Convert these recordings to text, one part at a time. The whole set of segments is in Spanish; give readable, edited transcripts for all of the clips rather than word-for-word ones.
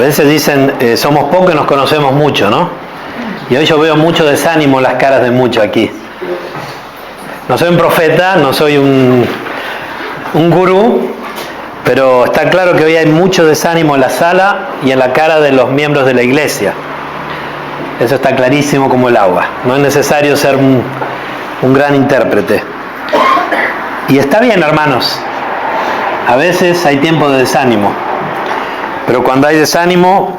veces dicen, somos pocos y nos conocemos mucho, ¿no? Y hoy yo veo mucho desánimo en las caras de muchos aquí. No soy un profeta, no soy un gurú, pero está claro que hoy hay mucho desánimo en la sala y en la cara de los miembros de la iglesia. Eso está clarísimo como el agua. No es necesario ser un gran intérprete. Y está bien, hermanos. A veces hay tiempo de desánimo. Pero cuando hay desánimo,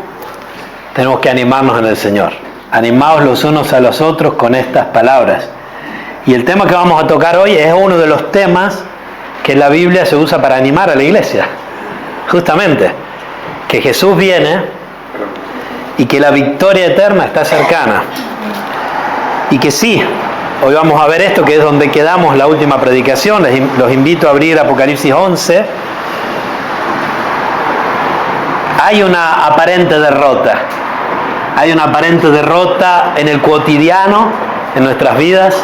tenemos que animarnos en el Señor. Animaos los unos a los otros con estas palabras. Y el tema que vamos a tocar hoy es uno de los temas que en la Biblia se usa para animar a la iglesia. Justamente, que Jesús viene y que la victoria eterna está cercana. Y que sí, hoy vamos a ver esto, que es donde quedamos la última predicación. Los invito a abrir Apocalipsis 11. Hay una aparente derrota. Hay una aparente derrota en el cotidiano, en nuestras vidas.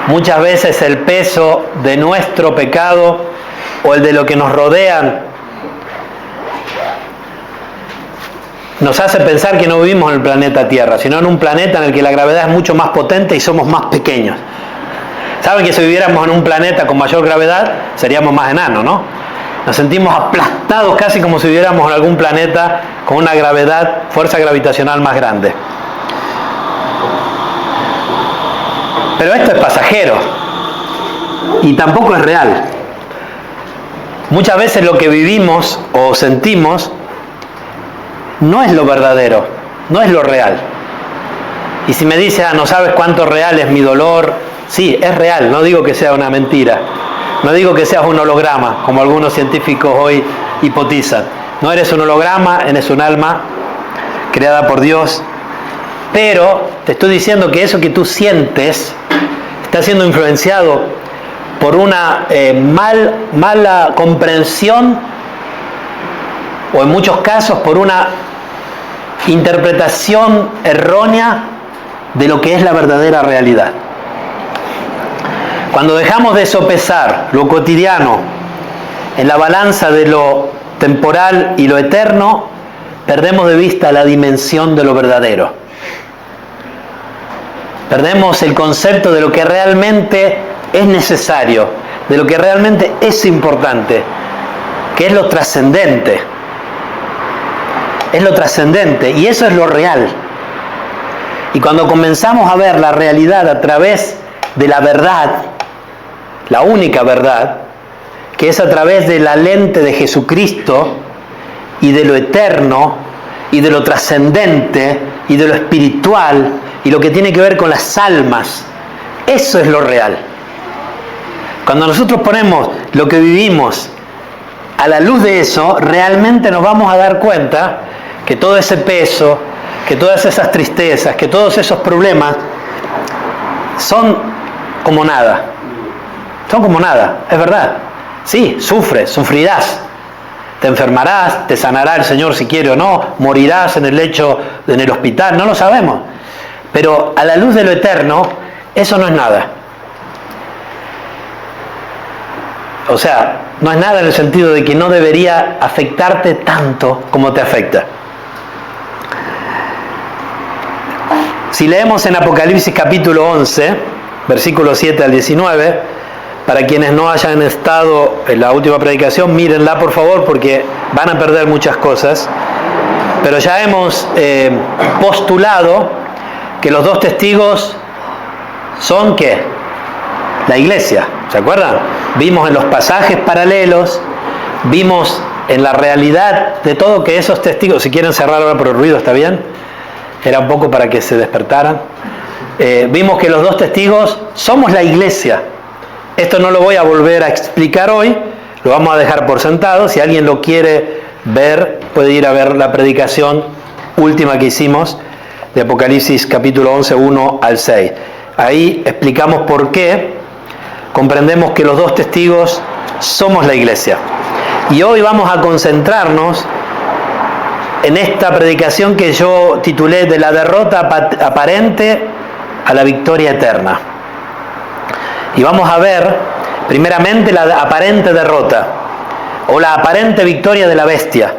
Muchas veces el peso de nuestro pecado o el de lo que nos rodean nos hace pensar que no vivimos en el planeta Tierra, sino en un planeta en el que la gravedad es mucho más potente y somos más pequeños. ¿Saben que si viviéramos en un planeta con mayor gravedad, seríamos más enanos, no? Nos sentimos aplastados casi como si viviéramos en algún planeta con una gravedad, fuerza gravitacional más grande. Pero esto es pasajero y tampoco es real. Muchas veces lo que vivimos o sentimos no es lo verdadero, no es lo real. Y si me dices, no sabes cuánto real es mi dolor, sí, es real, no digo que sea una mentira, no digo que seas un holograma, como algunos científicos hoy hipotizan. No eres un holograma, eres un alma creada por Dios, pero te estoy diciendo que eso que tú sientes está siendo influenciado por una mala comprensión, o en muchos casos por una interpretación errónea de lo que es la verdadera realidad. Cuando dejamos de sopesar lo cotidiano en la balanza de lo temporal y lo eterno, perdemos de vista la dimensión de lo verdadero. Perdemos el concepto de lo que realmente es necesario, de lo que realmente es importante, que es lo trascendente. Es lo trascendente y eso es lo real. Y cuando comenzamos a ver la realidad a través de la verdad, la única verdad, que es a través de la lente de Jesucristo y de lo eterno y de lo trascendente y de lo espiritual y lo que tiene que ver con las almas, eso es lo real. Cuando nosotros ponemos lo que vivimos a la luz de eso, realmente nos vamos a dar cuenta que todo ese peso, que todas esas tristezas, que todos esos problemas son como nada. Son como nada, es verdad. Sí, sufrirás. Te enfermarás, te sanará el Señor si quiere o no, morirás en el lecho, en el hospital, no lo sabemos. Pero a la luz de lo eterno, eso no es nada. O sea, no es nada en el sentido de que no debería afectarte tanto como te afecta. Si leemos en Apocalipsis capítulo 11, versículos 7 al 19, para quienes no hayan estado en la última predicación, mírenla por favor porque van a perder muchas cosas. Pero ya hemos postulado que los dos testigos son ¿qué? La iglesia, ¿se acuerdan? Vimos en los pasajes paralelos, vimos en la realidad de todo que esos testigos, si quieren cerrar ahora por el ruido, ¿está bien? Era un poco para que se despertaran. Vimos que los dos testigos somos la iglesia. Esto no lo voy a volver a explicar hoy, lo vamos a dejar por sentado. Si alguien lo quiere ver, puede ir a ver la predicación última que hicimos de Apocalipsis capítulo 11, 1 al 6. Ahí explicamos por qué comprendemos que los dos testigos somos la iglesia. Y hoy vamos a concentrarnos en esta predicación que yo titulé de la derrota aparente a la victoria eterna. Y vamos a ver primeramente la aparente derrota o la aparente victoria de la bestia.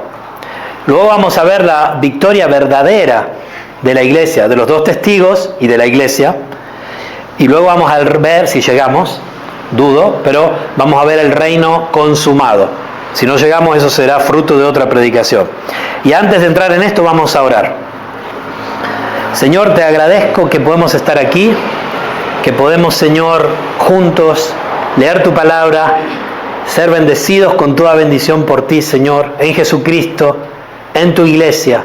Luego vamos a ver la victoria verdadera de la iglesia, de los 2 testigos y de la iglesia. Y luego vamos a ver, si llegamos, dudo, pero vamos a ver el reino consumado. Si no llegamos, eso será fruto de otra predicación. Y antes de entrar en esto, vamos a orar. Señor, te agradezco que podemos estar aquí, que podemos, Señor, juntos leer tu palabra, ser bendecidos con toda bendición por ti, Señor, en Jesucristo, en tu iglesia.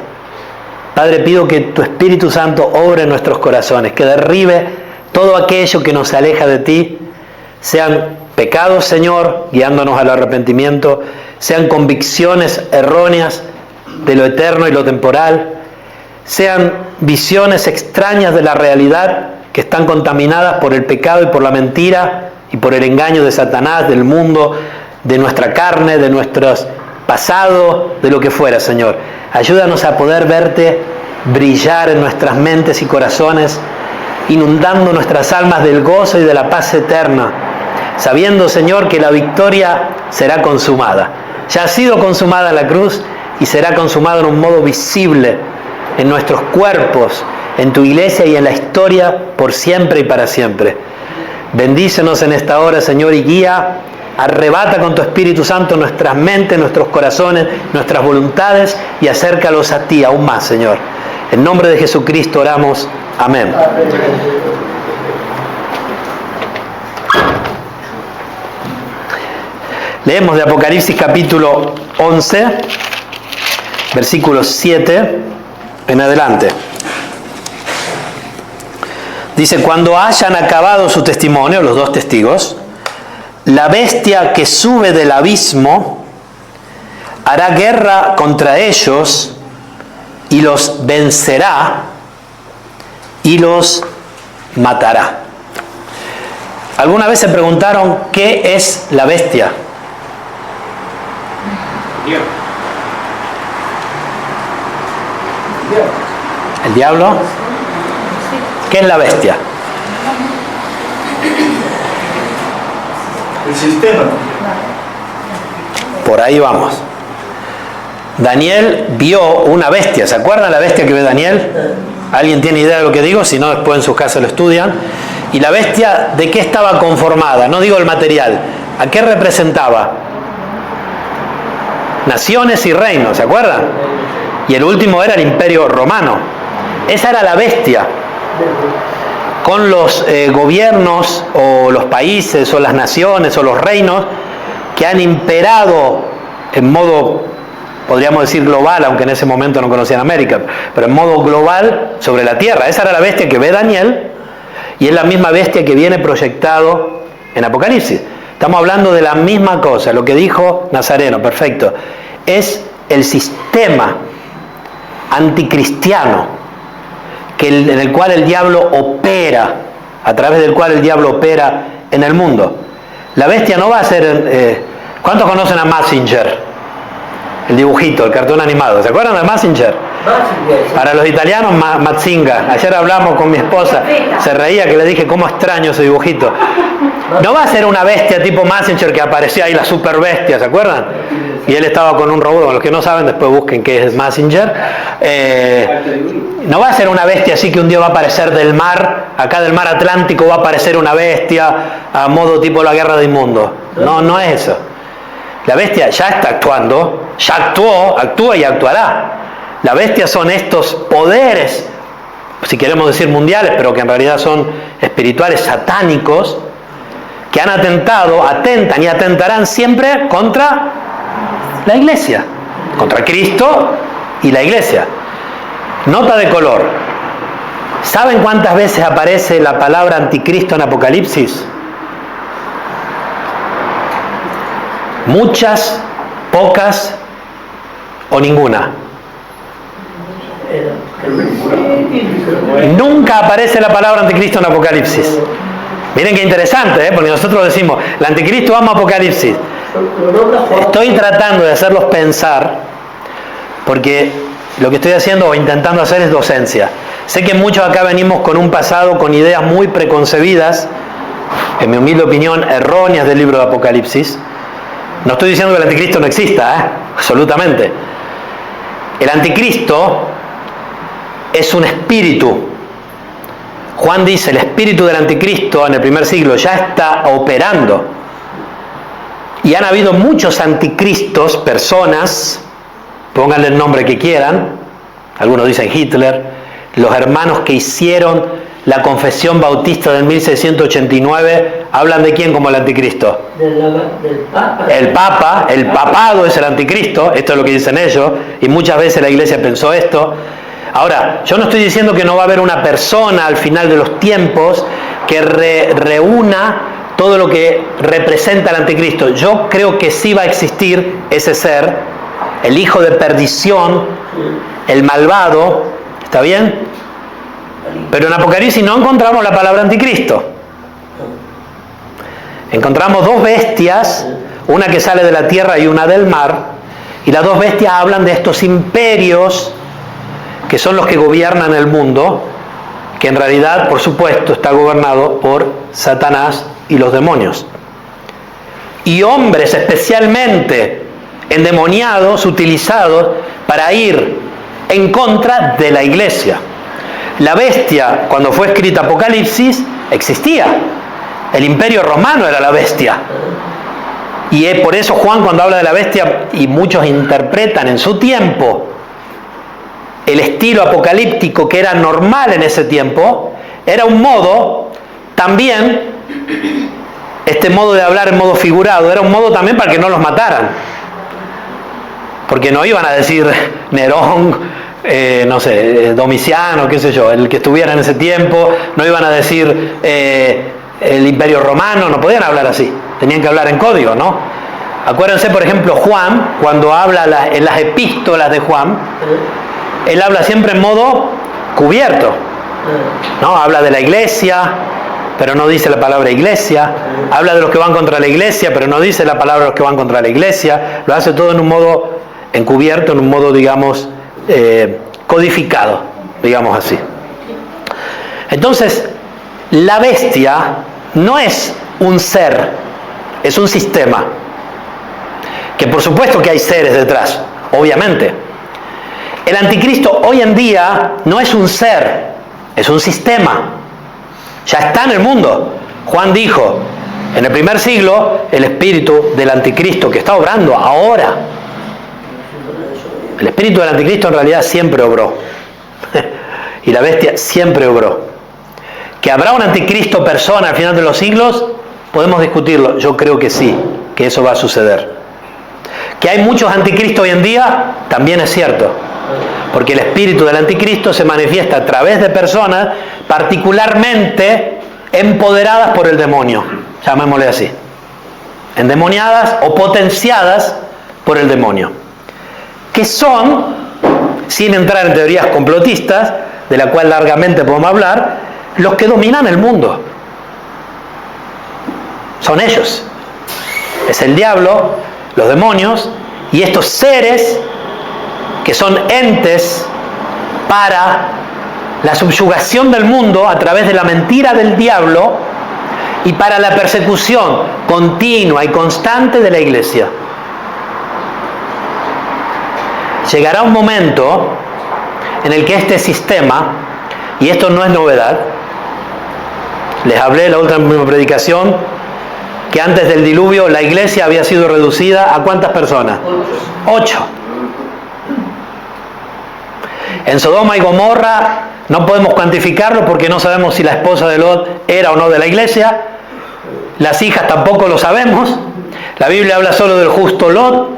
Padre, pido que tu Espíritu Santo obre en nuestros corazones, que derribe todo aquello que nos aleja de ti, sean pecados, Señor, guiándonos al arrepentimiento, sean convicciones erróneas de lo eterno y lo temporal, sean visiones extrañas de la realidad que están contaminadas por el pecado y por la mentira y por el engaño de Satanás, del mundo, de nuestra carne, de nuestro pasado, de lo que fuera, Señor. Ayúdanos a poder verte brillar en nuestras mentes y corazones, inundando nuestras almas del gozo y de la paz eterna, sabiendo, Señor, que la victoria será consumada. Ya ha sido consumada en la cruz y será consumada en un modo visible en nuestros cuerpos, en tu iglesia y en la historia por siempre y para siempre. Bendícenos en esta hora, Señor, y guía, arrebata con tu Espíritu Santo nuestras mentes, nuestros corazones, nuestras voluntades y acércalos a ti aún más, Señor. En nombre de Jesucristo oramos. Amén. Leemos de Apocalipsis capítulo 11, versículos 7 en adelante. Dice: cuando hayan acabado su testimonio, los 2 testigos, la bestia que sube del abismo hará guerra contra ellos y los vencerá y los matará. ¿Alguna vez se preguntaron qué es la bestia? ¿El diablo? ¿Qué es la bestia? El sistema. Por ahí vamos. Daniel vio una bestia. ¿Se acuerdan la bestia que ve Daniel? ¿Alguien tiene idea de lo que digo? Si no, después en sus casas lo estudian. ¿Y la bestia de qué estaba conformada? No digo el material. ¿A qué representaba? Naciones y reinos, ¿se acuerdan? Y el último era el Imperio Romano. Esa era la bestia. Con los gobiernos o los países o las naciones o los reinos que han imperado en modo, podríamos decir global, aunque en ese momento no conocían América, pero en modo global sobre la tierra. Esa era la bestia que ve Daniel y es la misma bestia que viene proyectado en Apocalipsis. Estamos hablando de la misma cosa, lo que dijo Nazareno, perfecto. Es el sistema anticristiano en el cual el diablo opera, a través del cual el diablo opera en el mundo. La bestia no va a ser... ¿cuántos conocen a Mazinger? El dibujito, el cartón animado. ¿Se acuerdan de Mazinger? Para los italianos, Mazinga. Ayer hablamos con mi esposa, se reía que le dije cómo extraño ese dibujito. No va a ser una bestia tipo Mazinger que aparecía ahí, la super bestia, ¿se acuerdan? Y él estaba con un robot. Los que no saben, después busquen qué es Mazinger. No va a ser una bestia así que un día va a aparecer del mar, acá del mar Atlántico va a aparecer una bestia a modo tipo la guerra de Inmundo. No, no es eso. La bestia ya está actuando, ya actuó, actúa y actuará. La bestia son estos poderes, si queremos decir mundiales, pero que en realidad son espirituales, satánicos, que han atentado, atentan y atentarán siempre contra la iglesia, contra Cristo y la iglesia. Nota de color. ¿Saben cuántas veces aparece la palabra anticristo en Apocalipsis? Muchas, pocas o ninguna. Nunca aparece la palabra anticristo en Apocalipsis. Miren qué interesante, porque nosotros decimos, el anticristo vamos a Apocalipsis. Estoy tratando de hacerlos pensar, porque lo que estoy haciendo o intentando hacer es docencia. Sé que muchos acá venimos con un pasado, con ideas muy preconcebidas, en mi humilde opinión, erróneas del libro de Apocalipsis. No estoy diciendo que el anticristo no exista, absolutamente. El anticristo es un espíritu. Juan dice, el espíritu del anticristo en el primer siglo ya está operando. Y han habido muchos anticristos, personas, pónganle el nombre que quieran, algunos dicen Hitler, los hermanos que hicieron la confesión bautista del 1689, hablan de quién como el anticristo. Del Papa. El Papa, el papado es el anticristo, esto es lo que dicen ellos, y muchas veces la iglesia pensó esto. Ahora, yo no estoy diciendo que no va a haber una persona al final de los tiempos que reúna todo lo que representa el anticristo. Yo creo que sí va a existir ese ser, el hijo de perdición, el malvado, ¿está bien? Pero en Apocalipsis no encontramos la palabra anticristo. Encontramos dos bestias, una que sale de la tierra y una del mar, y las dos bestias hablan de estos imperios que son los que gobiernan el mundo, que en realidad, por supuesto, está gobernado por Satanás y los demonios. Y hombres especialmente endemoniados, utilizados para ir en contra de la iglesia. La bestia, cuando fue escrita Apocalipsis, existía. El imperio romano era la bestia. Y es por eso Juan, cuando habla de la bestia, y muchos interpretan en su tiempo el estilo apocalíptico que era normal en ese tiempo, era un modo también, este modo de hablar en modo figurado, era un modo también para que no los mataran. Porque no iban a decir Nerón, no sé, Domiciano, qué sé yo, el que estuviera en ese tiempo, no iban a decir el imperio romano, no podían hablar así, tenían que hablar en código, ¿no? Acuérdense, por ejemplo, Juan, cuando habla en las epístolas de Juan, él habla siempre en modo cubierto, ¿no? Habla de la iglesia, pero no dice la palabra iglesia. Habla de los que van contra la iglesia, pero no dice la palabra de los que van contra la iglesia. Lo hace todo en un modo encubierto, en un modo, digamos, codificado, digamos así. Entonces, la bestia no es un ser, es un sistema. Que por supuesto que hay seres detrás, obviamente. El anticristo hoy en día no es un ser, es un sistema. Ya está en el mundo. Juan dijo, en el primer siglo, el espíritu del anticristo que está obrando ahora. El espíritu del anticristo en realidad siempre obró. Y la bestia siempre obró. ¿Que habrá un anticristo persona al final de los siglos? Podemos discutirlo. Yo creo que sí, que eso va a suceder. ¿Que hay muchos anticristos hoy en día? También es cierto. Porque el espíritu del anticristo se manifiesta a través de personas particularmente empoderadas por el demonio, llamémosle así, endemoniadas o potenciadas por el demonio, que son, sin entrar en teorías complotistas, de la cual largamente podemos hablar, los que dominan el mundo. Son ellos. Es el diablo, los demonios y estos seres que son entes para la subyugación del mundo a través de la mentira del diablo y para la persecución continua y constante de la iglesia. Llegará un momento en el que este sistema, y esto no es novedad, les hablé en la última predicación que antes del diluvio la iglesia había sido reducida ¿a cuántas personas? 8. En Sodoma y Gomorra no podemos cuantificarlo porque no sabemos si la esposa de Lot era o no de la iglesia. Las hijas tampoco lo sabemos. La Biblia habla solo del justo Lot.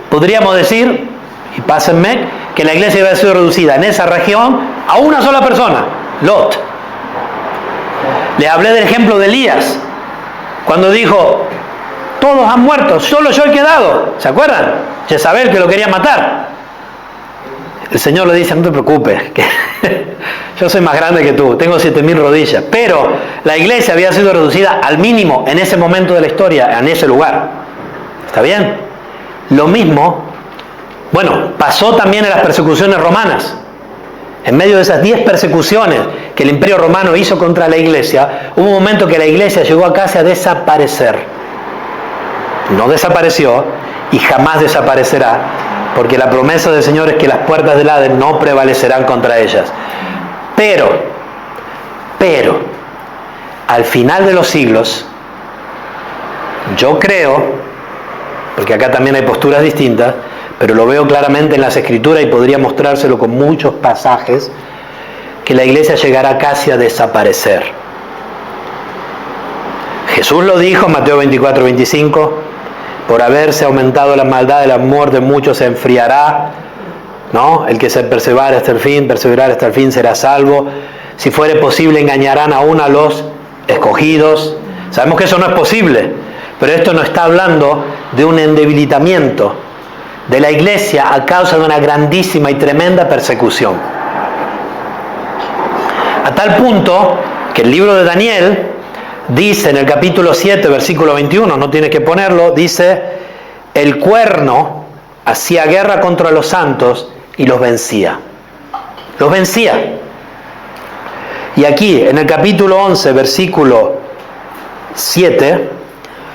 Podríamos decir, y pásenme, que la iglesia había sido reducida en esa región a una sola persona, Lot. Les hablé del ejemplo de Elías, cuando dijo, todos han muerto, solo yo he quedado. ¿Se acuerdan? Jezabel que lo quería matar. El Señor le dice, no te preocupes, que yo soy más grande que tú, tengo 7.000 rodillas. Pero la iglesia había sido reducida al mínimo en ese momento de la historia, en ese lugar. ¿Está bien? Lo mismo, bueno, pasó también en las persecuciones romanas. En medio de esas 10 persecuciones que el Imperio Romano hizo contra la iglesia, hubo un momento que la iglesia llegó a casi a desaparecer. No desapareció y jamás desaparecerá, porque la promesa del Señor es que las puertas del Hades no prevalecerán contra ellas. Pero, al final de los siglos, yo creo, porque acá también hay posturas distintas, pero lo veo claramente en las Escrituras y podría mostrárselo con muchos pasajes, que la iglesia llegará casi a desaparecer. Jesús lo dijo en Mateo 24, 25, por haberse aumentado la maldad, el amor de muchos se enfriará, ¿no? El que se perseverare hasta el fin será salvo. Si fuere posible, engañarán aún a los escogidos. Sabemos que eso no es posible, pero esto no está hablando de un endebilitamiento de la iglesia a causa de una grandísima y tremenda persecución. A tal punto que el libro de Daniel dice en el capítulo 7, versículo 21, no tienes que ponerlo, dice: el cuerno hacía guerra contra los santos y los vencía. Los vencía. Y aquí, en el capítulo 11, versículo 7,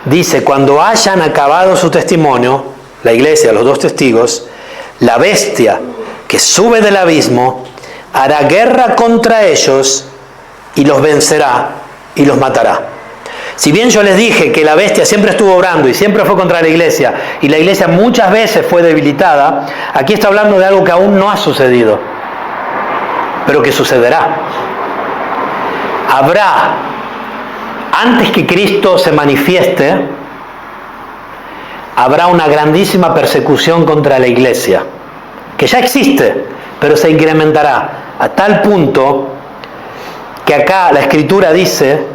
dice: cuando hayan acabado su testimonio, la iglesia, los dos testigos, la bestia que sube del abismo hará guerra contra ellos y los vencerá y los matará. Si bien yo les dije que la bestia siempre estuvo obrando y siempre fue contra la iglesia, y la iglesia muchas veces fue debilitada, aquí está hablando de algo que aún no ha sucedido, pero que sucederá. Habrá, antes que Cristo se manifieste, habrá una grandísima persecución contra la iglesia, que ya existe, pero se incrementará a tal punto que acá la Escritura dice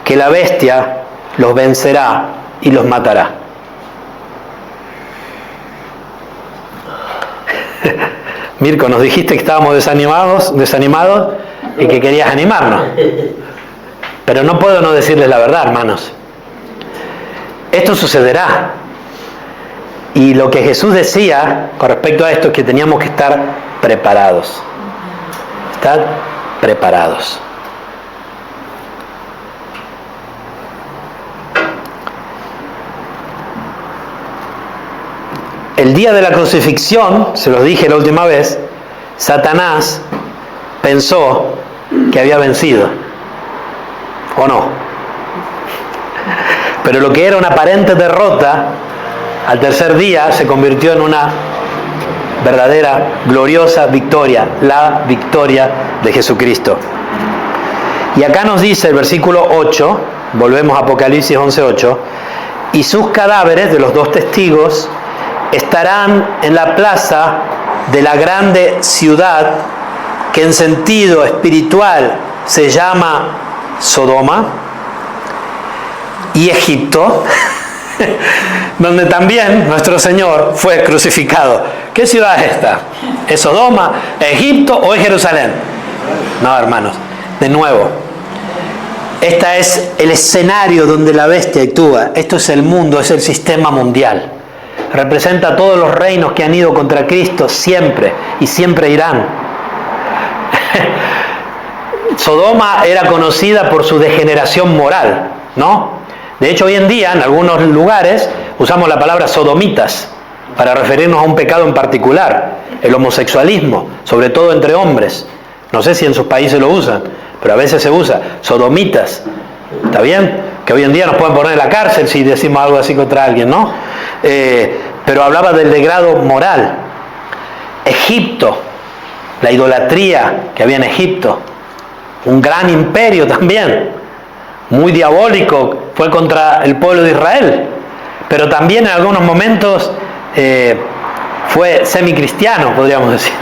que la bestia los vencerá y los matará. Mirko, nos dijiste que estábamos desanimados y que querías animarnos. Pero no puedo no decirles la verdad, hermanos. Esto sucederá. Y lo que Jesús decía con respecto a esto es que teníamos que estar preparados. Estar preparados. El día de la crucifixión, se los dije la última vez, Satanás pensó que había vencido. ¿O no? Pero lo que era una aparente derrota, al tercer día se convirtió en una verdadera, gloriosa victoria, la victoria de Jesucristo. Y acá nos dice el versículo 8, volvemos a Apocalipsis 11:8, y sus cadáveres de los dos testigos estarán en la plaza de la grande ciudad, que en sentido espiritual se llama Sodoma, y Egipto, donde también nuestro Señor fue crucificado. ¿Qué ciudad es esta? ¿Es Sodoma, Egipto o es Jerusalén? No, hermanos, de nuevo, este es el escenario donde la bestia actúa. Esto es el mundo, es el sistema mundial. Representa a todos los reinos que han ido contra Cristo siempre y siempre irán. Sodoma era conocida por su degeneración moral, ¿no? De hecho, hoy en día, en algunos lugares, usamos la palabra sodomitas para referirnos a un pecado en particular, el homosexualismo, sobre todo entre hombres. No sé si en sus países lo usan, pero a veces se usa, sodomitas. ¿Está bien? Que hoy en día nos pueden poner en la cárcel si decimos algo así contra alguien, ¿no? Pero hablaba del degrado moral. Egipto, la idolatría que había en Egipto, un gran imperio también, muy diabólico, fue contra el pueblo de Israel, pero también en algunos momentos fue semicristiano, podríamos decir.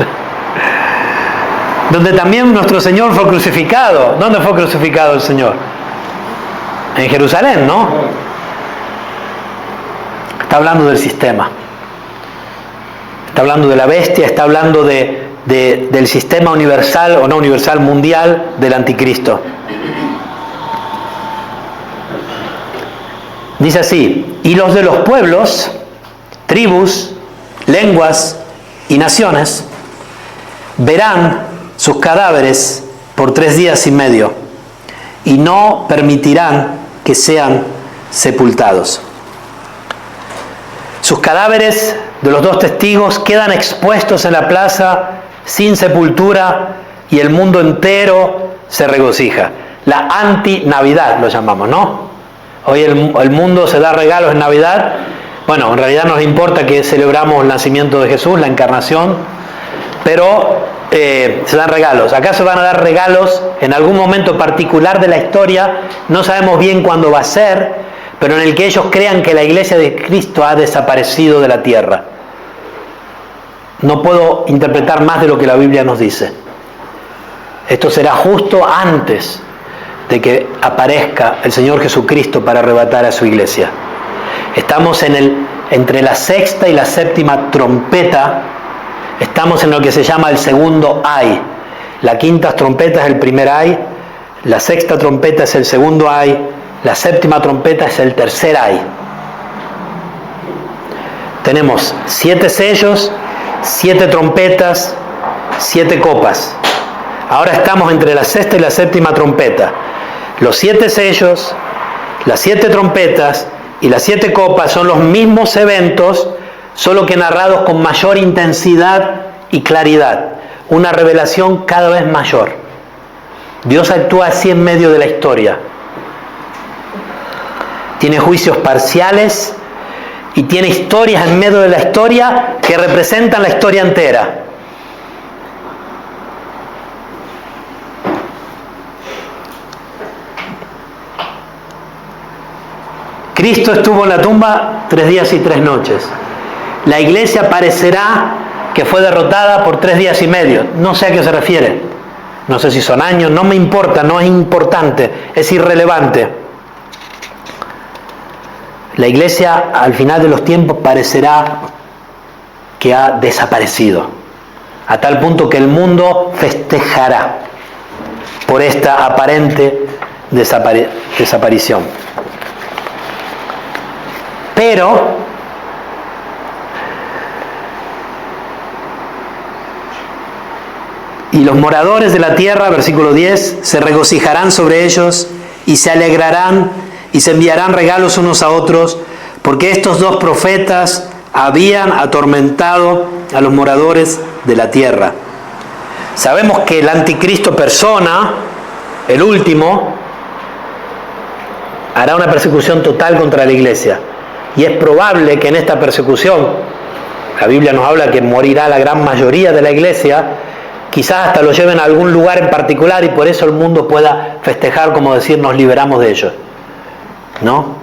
Donde también nuestro Señor fue crucificado. ¿Dónde fue crucificado el Señor? En Jerusalén, ¿no? Está hablando del sistema. Está hablando de la bestia, está hablando del sistema universal, o no universal, mundial, del anticristo. Dice así: y los de los pueblos, tribus, lenguas y naciones verán sus cadáveres por 3 días y medio y no permitirán que sean sepultados. Sus cadáveres de los dos testigos quedan expuestos en la plaza sin sepultura y el mundo entero se regocija. La anti-Navidad lo llamamos, ¿no? Hoy el mundo se da regalos en Navidad. Bueno, en realidad nos importa que celebramos el nacimiento de Jesús, la encarnación, pero se dan regalos. Acá se van a dar regalos en algún momento particular de la historia, no sabemos bien cuándo va a ser, pero en el que ellos crean que la iglesia de Cristo ha desaparecido de la tierra. No puedo interpretar más de lo que la Biblia nos dice. Esto será justo antes de que aparezca el Señor Jesucristo para arrebatar a su iglesia. Estamos entre la sexta y la séptima trompeta. Estamos en lo que se llama el segundo ay. La quinta trompeta es el primer ay, la sexta trompeta es el segundo ay, la séptima trompeta es el tercer ay. Tenemos 7 sellos, 7 trompetas, 7 copas. Ahora estamos entre la sexta y la séptima trompeta. Los 7 sellos, las 7 trompetas y las 7 copas son los mismos eventos, solo que narrados con mayor intensidad y claridad. Una revelación cada vez mayor. Dios actúa así en medio de la historia. Tiene juicios parciales y tiene historias en medio de la historia que representan la historia entera. Cristo estuvo en la tumba 3 días y 3 noches. La iglesia parecerá que fue derrotada por 3 días y medio. No sé a qué se refiere. No sé si son años, no me importa, no es importante, es irrelevante. La iglesia al final de los tiempos parecerá que ha desaparecido, a tal punto que el mundo festejará por esta aparente desaparición. Pero y los moradores de la tierra, versículo 10, se regocijarán sobre ellos y se alegrarán y se enviarán regalos unos a otros, porque estos 2 profetas habían atormentado a los moradores de la tierra. Sabemos que el anticristo persona, el último, hará una persecución total contra la iglesia. Y es probable que en esta persecución, la Biblia nos habla que morirá la gran mayoría de la iglesia, quizás hasta lo lleven a algún lugar en particular y por eso el mundo pueda festejar, como decir, nos liberamos de ellos. ¿No?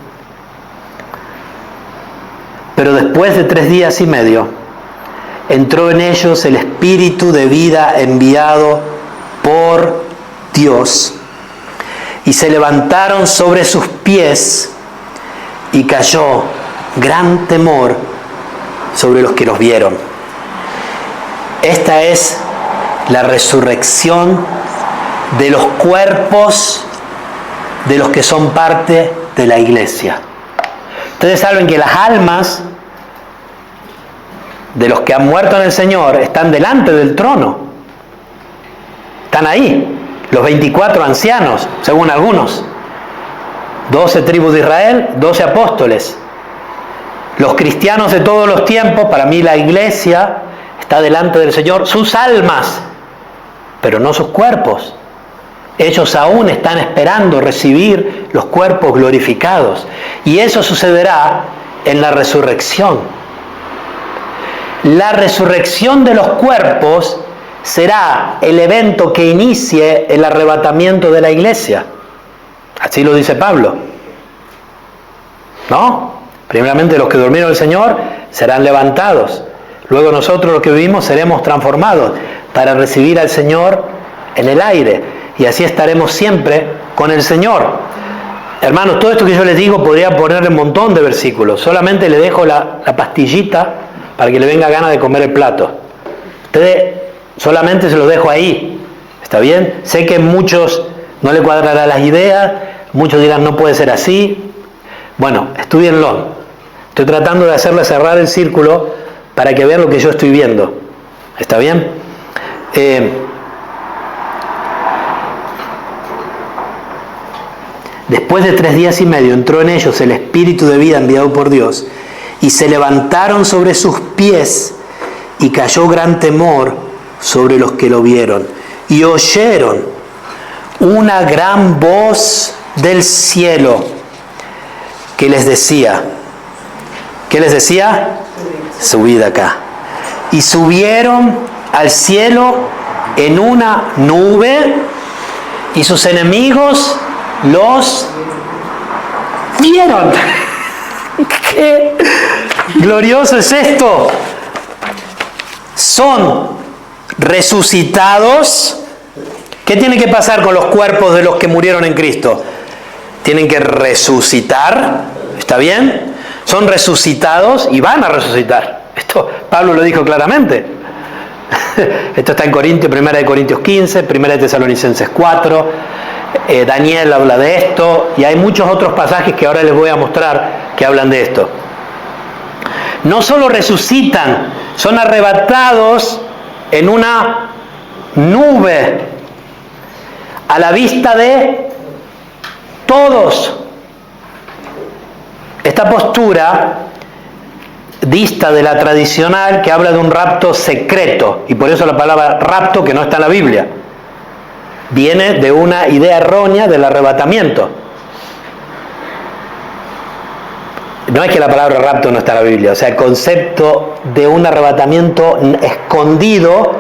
Pero después de 3 días y medio, entró en ellos el espíritu de vida enviado por Dios, y se levantaron sobre sus pies, y cayó gran temor sobre los que los vieron. Esta es la resurrección de los cuerpos de los que son parte de la iglesia. Ustedes saben que las almas de los que han muerto en el Señor están delante del trono. Están ahí, los 24 ancianos, según algunos. 12 tribus de Israel, 12 apóstoles. Los cristianos de todos los tiempos, para mí la iglesia está delante del Señor, sus almas, pero no sus cuerpos. Ellos aún están esperando recibir los cuerpos glorificados. Y eso sucederá en la resurrección. La resurrección de los cuerpos será el evento que inicie el arrebatamiento de la iglesia. Así lo dice Pablo. ¿No? Primeramente los que durmieron el Señor serán levantados. Luego nosotros los que vivimos seremos transformados para recibir al Señor en el aire. Y así estaremos siempre con el Señor. Hermanos, todo esto que yo les digo podría ponerle un montón de versículos. Solamente le dejo la pastillita para que le venga ganas de comer el plato. Ustedes solamente se los dejo ahí. ¿Está bien? Sé que muchos no le cuadrarán las ideas, muchos dirán no puede ser así. Bueno, estúdienlo. Estoy tratando de hacerle cerrar el círculo para que vean lo que yo estoy viendo. ¿Está bien? Después de 3 días y medio entró en ellos el espíritu de vida enviado por Dios, y se levantaron sobre sus pies, y cayó gran temor sobre los que lo vieron. Y oyeron una gran voz del cielo que les decía, ¿qué les decía? Subid acá. Y subieron al cielo en una nube, y sus enemigos los vieron. ¡Qué glorioso es esto! Son resucitados. ¿Qué tiene que pasar con los cuerpos de los que murieron en Cristo? Tienen que resucitar, ¿está bien? Son resucitados y van a resucitar. Esto Pablo lo dijo claramente. Esto está en 1 Corintios 15, 1 Tesalonicenses 4, Daniel habla de esto, y hay muchos otros pasajes que ahora les voy a mostrar que hablan de esto. No solo resucitan, son arrebatados en una nube a la vista de todos. Esta postura dista de la tradicional que habla de un rapto secreto, y por eso la palabra rapto, que no está en la Biblia, viene de una idea errónea del arrebatamiento. No es que la palabra rapto no está en la Biblia, o sea, el concepto de un arrebatamiento escondido,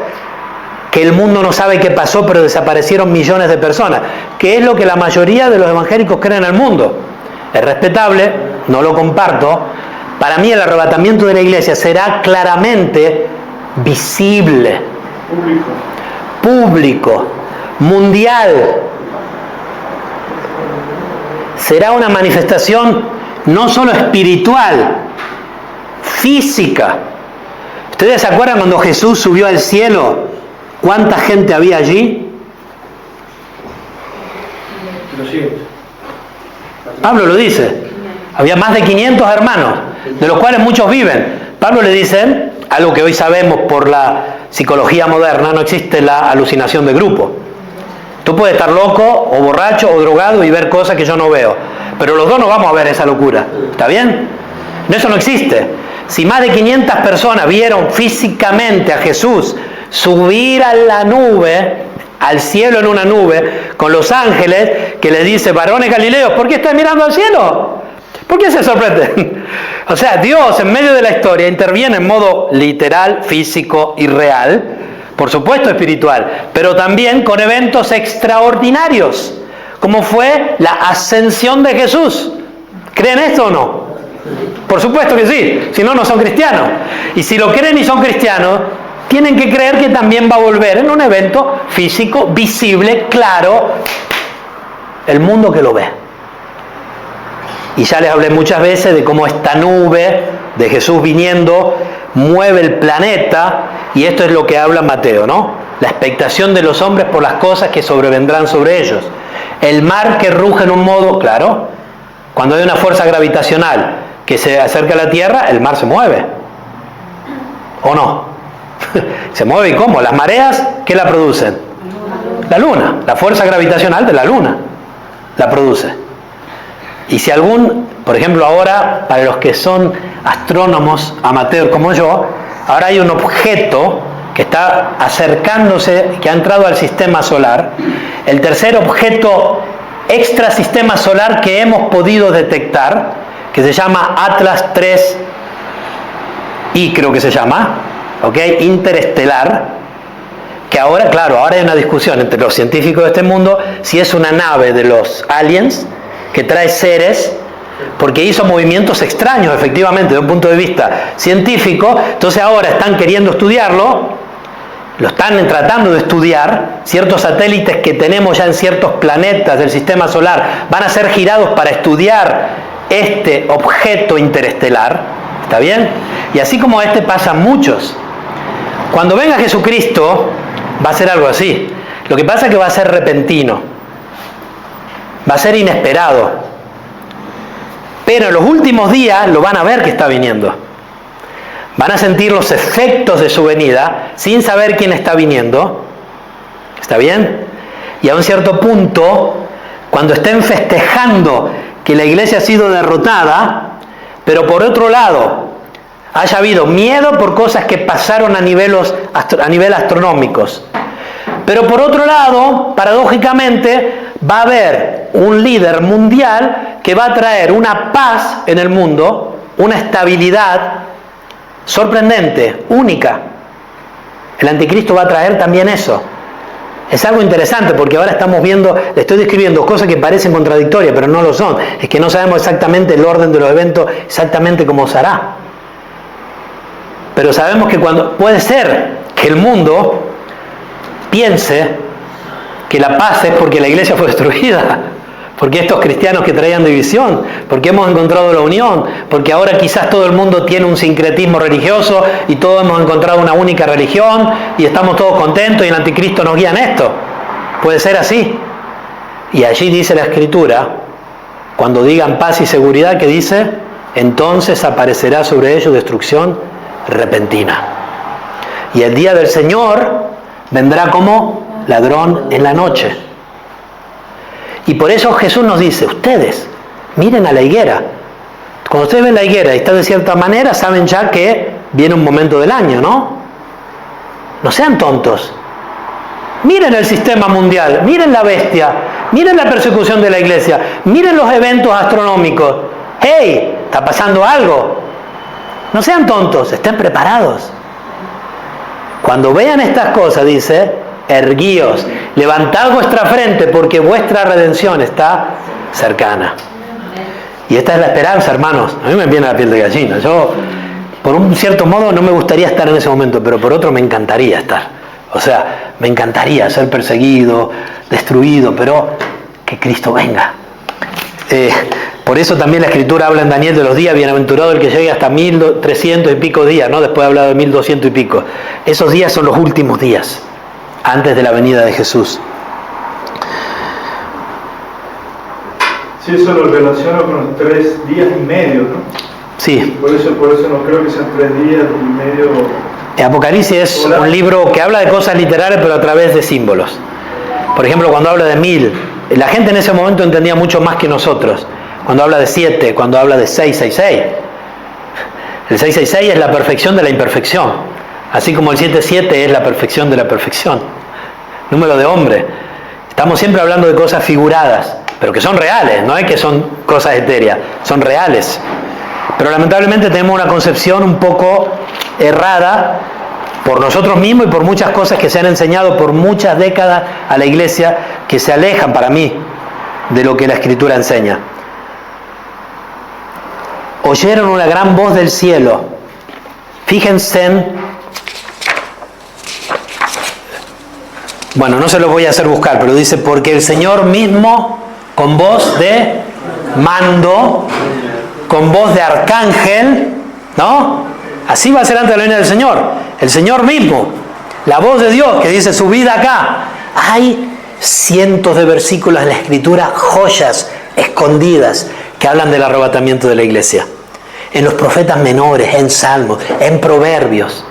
que el mundo no sabe qué pasó, pero desaparecieron millones de personas, que es lo que la mayoría de los evangélicos creen en el mundo. Es respetable, no lo comparto. Para mí el arrebatamiento de la iglesia será claramente visible, público, mundial. Será una manifestación no solo espiritual, física. ¿Ustedes se acuerdan cuando Jesús subió al cielo? ¿Cuánta gente había allí? Pablo lo dice. Había más de 500 hermanos, de los cuales muchos viven. Pablo le dice, algo que hoy sabemos por la psicología moderna, no existe la alucinación de grupo. Tú puedes estar loco, o borracho, o drogado y ver cosas que yo no veo. Pero los dos no vamos a ver esa locura. ¿Está bien? Eso no existe. Si más de 500 personas vieron físicamente a Jesús subir a la nube, al cielo en una nube, con los ángeles, que le dice, varones galileos, ¿por qué están mirando al cielo? ¿Por qué se sorprenden? O sea, Dios en medio de la historia interviene en modo literal, físico y real, por supuesto espiritual, pero también con eventos extraordinarios, como fue la ascensión de Jesús. ¿Creen esto o no? Por supuesto que sí, si no, no son cristianos. Y si lo creen y son cristianos, tienen que creer que también va a volver en un evento físico, visible, claro, el mundo que lo ve. Y ya les hablé muchas veces de cómo esta nube de Jesús viniendo mueve el planeta, y esto es lo que habla Mateo, ¿no? La expectación de los hombres por las cosas que sobrevendrán sobre ellos. El mar que ruge en un modo, claro, cuando hay una fuerza gravitacional que se acerca a la Tierra, el mar se mueve. ¿O no? ¿Se mueve y cómo? Las mareas, ¿qué la producen? La luna, la fuerza gravitacional de la luna la produce. Y si por ejemplo ahora, para los que son astrónomos amateur como yo, ahora hay un objeto que está acercándose, que ha entrado al sistema solar, el tercer objeto extrasistema solar que hemos podido detectar, que se llama Atlas 3I, creo que se llama, ¿ok? Interestelar, que ahora, claro, ahora hay una discusión entre los científicos de este mundo si es una nave de los aliens que trae seres, porque hizo movimientos extraños, efectivamente, desde un punto de vista científico. Entonces ahora están queriendo estudiarlo, lo están tratando de estudiar. Ciertos satélites que tenemos ya en ciertos planetas del sistema solar van a ser girados para estudiar este objeto interestelar. ¿Está bien? Y así como este pasan muchos. Cuando venga Jesucristo va a ser algo así. Lo que pasa es que va a ser repentino. Va a ser inesperado. Pero en los últimos días lo van a ver que está viniendo. Van a sentir los efectos de su venida sin saber quién está viniendo. ¿Está bien? Y a un cierto punto, cuando estén festejando que la iglesia ha sido derrotada, pero por otro lado, haya habido miedo por cosas que pasaron a nivel astronómicos. Pero por otro lado, paradójicamente, va a haber un líder mundial que va a traer una paz en el mundo, una estabilidad sorprendente, única. El anticristo va a traer también eso. Es algo interesante porque ahora estamos viendo, le estoy describiendo cosas que parecen contradictorias, pero no lo son. Es que no sabemos exactamente el orden de los eventos, exactamente cómo se hará. Pero sabemos que puede ser que el mundo piense que la paz es porque la iglesia fue destruida, porque estos cristianos que traían división, porque hemos encontrado la unión, porque ahora quizás todo el mundo tiene un sincretismo religioso y todos hemos encontrado una única religión y estamos todos contentos y el anticristo nos guía en esto. Puede ser así. Y allí dice la Escritura, cuando digan paz y seguridad, que dice, entonces aparecerá sobre ellos destrucción repentina. Y el día del Señor vendrá como ladrón en la noche. Y por eso Jesús nos dice, ustedes miren a la higuera. Cuando ustedes ven la higuera y está de cierta manera, saben ya que viene un momento del año, ¿no? No sean tontos. Miren el sistema mundial, miren la bestia, miren la persecución de la iglesia, miren los eventos astronómicos. ¡Hey! ¿Está pasando algo? No sean tontos, estén preparados. Cuando vean estas cosas, dice, erguíos, levantad vuestra frente porque vuestra redención está cercana. Y esta es la esperanza, hermanos. A mí me viene la piel de gallina. Yo, por un cierto modo, no me gustaría estar en ese momento, pero por otro me encantaría estar. O sea, me encantaría ser perseguido, destruido, pero que Cristo venga. Por eso también la Escritura habla en Daniel de los días, bienaventurado el que llegue hasta 1300 y pico días, ¿no? Después habla de 1200 y pico. Esos días son los últimos días, antes de la venida de Jesús. Sí, eso lo relaciono con los 3 días y medio, ¿no? Sí. Por eso no creo que sean 3 días y medio. Apocalipsis es un libro que habla de cosas literales, pero a través de símbolos. Por ejemplo, cuando habla de 1000, la gente en ese momento entendía mucho más que nosotros. Cuando habla de 7, cuando habla de 666. El 666 es la perfección de la imperfección. Así como el 77 es la perfección de la perfección. Número de hombre. Estamos siempre hablando de cosas figuradas, pero que son reales, no es que son cosas etéreas, son reales. Pero lamentablemente tenemos una concepción un poco errada por nosotros mismos y por muchas cosas que se han enseñado por muchas décadas a la iglesia, que se alejan para mí de lo que la Escritura enseña. Oyeron una gran voz del cielo. Fíjense bueno, no se los voy a hacer buscar, pero dice, porque el Señor mismo, con voz de mando, con voz de arcángel, ¿no? Así va a ser antes de la venida del Señor. El Señor mismo, la voz de Dios que dice, subid acá. Hay cientos de versículos en la Escritura, joyas escondidas, que hablan del arrebatamiento de la iglesia. En los profetas menores, en Salmos, en Proverbios,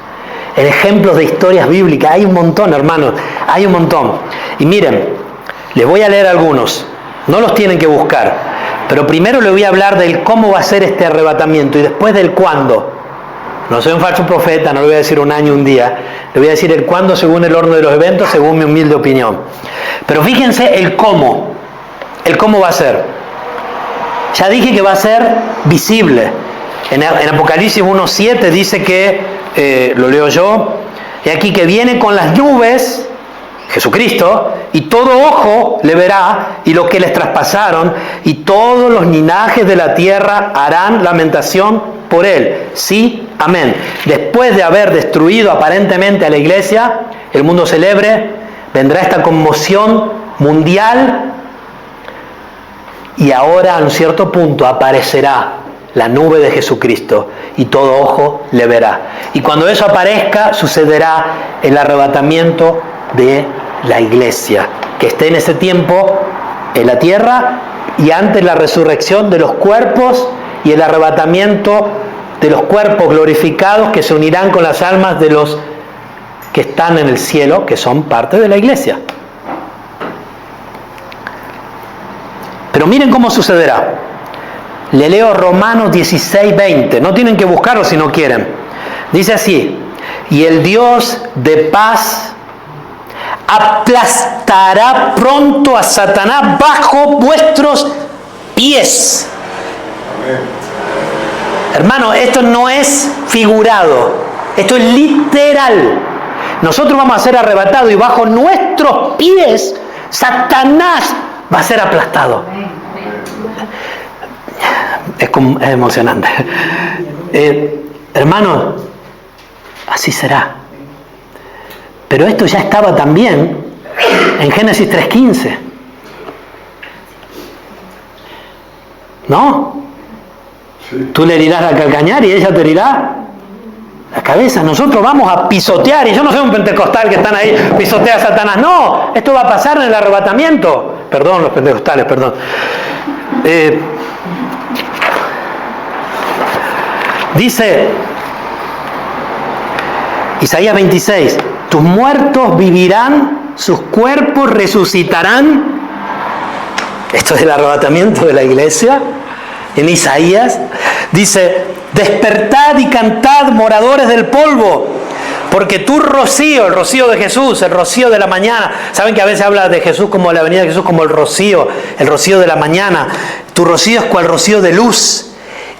en ejemplos de historias bíblicas. Hay un montón, hermanos, hay un montón. Y miren, les voy a leer algunos. No los tienen que buscar. Pero primero les voy a hablar del cómo va a ser este arrebatamiento y después del cuándo. No soy un falso profeta, no le voy a decir un año, un día. Le voy a decir el cuándo según el orden de los eventos, según mi humilde opinión. Pero fíjense el cómo. El cómo va a ser. Ya dije que va a ser visible. En Apocalipsis 1:7 dice que, lo leo yo, y aquí que viene con las nubes, Jesucristo, y todo ojo le verá, y los que les traspasaron, y todos los linajes de la tierra harán lamentación por él. Sí, amén. Después de haber destruido aparentemente a la iglesia, el mundo celebre, vendrá esta conmoción mundial, y ahora en cierto punto aparecerá la nube de Jesucristo y todo ojo le verá. Y cuando eso aparezca, sucederá el arrebatamiento de la iglesia, que esté en ese tiempo en la tierra y antes la resurrección de los cuerpos y el arrebatamiento de los cuerpos glorificados que se unirán con las almas de los que están en el cielo, que son parte de la iglesia. Pero miren cómo sucederá. Le leo Romanos 16:20. No tienen que buscarlo si no quieren. Dice así: y el Dios de paz aplastará pronto a Satanás bajo vuestros pies. Hermano, esto no es figurado, esto es literal. Nosotros vamos a ser arrebatados y bajo nuestros pies Satanás va a ser aplastado. Es emocionante. Hermano, así será. Pero esto ya estaba también en Génesis 3:15. ¿No? Sí. Tú le herirás la calcañar y ella te herirá la cabeza. Nosotros vamos a pisotear, y yo no soy un pentecostal que están ahí, pisotea a Satanás. No, esto va a pasar en el arrebatamiento. Perdón, los pentecostales, perdón. Dice Isaías 26: tus muertos vivirán, sus cuerpos resucitarán. Esto es el arrebatamiento de la iglesia. En Isaías dice: despertad y cantad, moradores del polvo, porque tu rocío, el rocío de Jesús, el rocío de la mañana. Saben que a veces habla de Jesús como la venida de Jesús como el rocío de la mañana. Tu rocío es cual rocío de luz.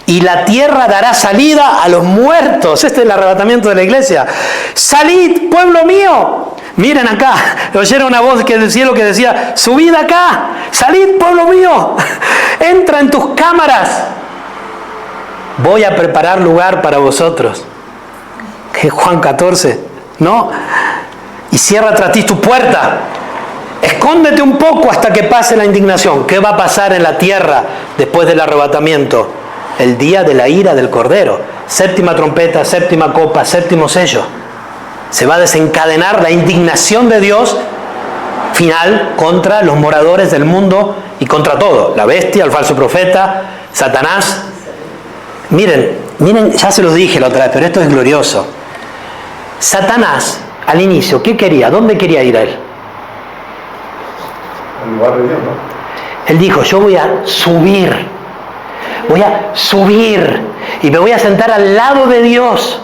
Y la tierra dará salida a los muertos. Este es el arrebatamiento de la iglesia. Salid, pueblo mío. Miren acá, oyeron una voz del cielo que decía: subid acá, salid, pueblo mío, entra en tus cámaras, voy a preparar lugar para vosotros. Que Juan 14, ¿no? Y cierra tras ti tu puerta, escóndete un poco hasta que pase la indignación. ¿Qué va a pasar en la tierra después del arrebatamiento? El día de la ira del Cordero. Séptima trompeta, séptima copa, séptimo sello. Se va a desencadenar la indignación de Dios final contra los moradores del mundo y contra todo. La bestia, el falso profeta, Satanás. Miren, ya se los dije la otra vez, pero esto es glorioso. Satanás, al inicio, ¿qué quería? ¿Dónde quería ir a él? El lugar de Dios, ¿no? Él dijo: yo voy a subir y me voy a sentar al lado de Dios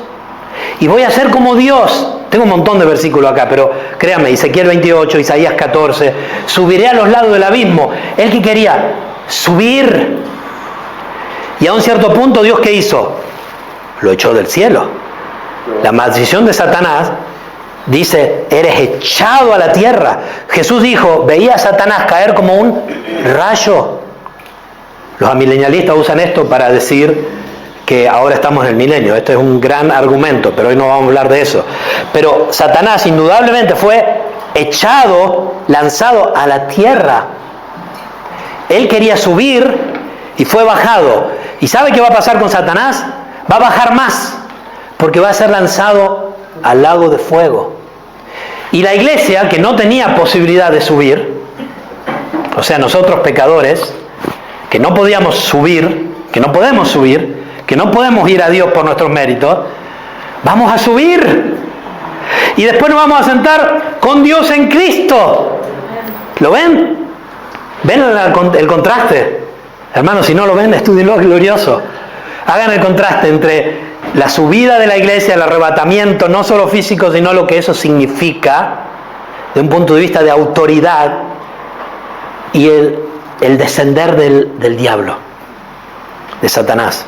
y voy a ser como Dios. Tengo un montón de versículos acá, pero créanme, Ezequiel 28, Isaías 14, subiré a los lados del abismo. Él que quería subir. Y a un cierto punto, ¿Dios qué hizo? Lo echó del cielo. La maldición de Satanás dice: eres echado a la tierra. Jesús dijo, veía a Satanás caer como un rayo. Los amilenialistas usan esto para decir que ahora estamos en el milenio. Este es un gran argumento, pero hoy no vamos a hablar de eso. Pero Satanás indudablemente fue echado, lanzado a la tierra. Él quería subir y fue bajado. ¿Y sabe qué va a pasar con Satanás? Va a bajar más, porque va a ser lanzado al lago de fuego. Y la iglesia, que no tenía posibilidad de subir, o sea, nosotros pecadores, que no podíamos subir, que no podemos subir, que no podemos ir a Dios por nuestros méritos, vamos a subir. Y después nos vamos a sentar con Dios en Cristo. ¿Lo ven? ¿Ven el contraste? Hermanos, si no lo ven, estudienlo, es glorioso. Hagan el contraste entre la subida de la iglesia, el arrebatamiento, no solo físico, sino lo que eso significa, de un punto de vista de autoridad, y el descender del diablo, de Satanás.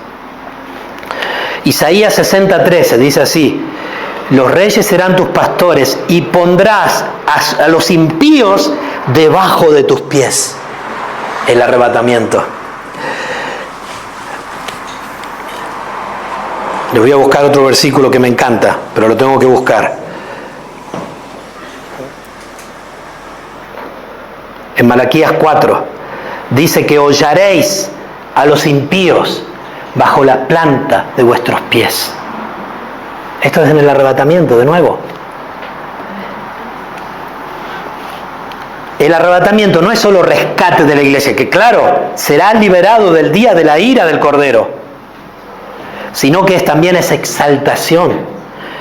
Isaías 60:13 dice así: los reyes serán tus pastores y pondrás a los impíos debajo de tus pies. El arrebatamiento. Les voy a buscar otro versículo que me encanta, pero lo tengo que buscar. En Malaquías 4 dice que hollaréis a los impíos bajo la planta de vuestros pies. Esto es en el arrebatamiento, de nuevo. El arrebatamiento no es solo rescate de la iglesia, que claro, será liberado del día de la ira del Cordero, sino que también es exaltación.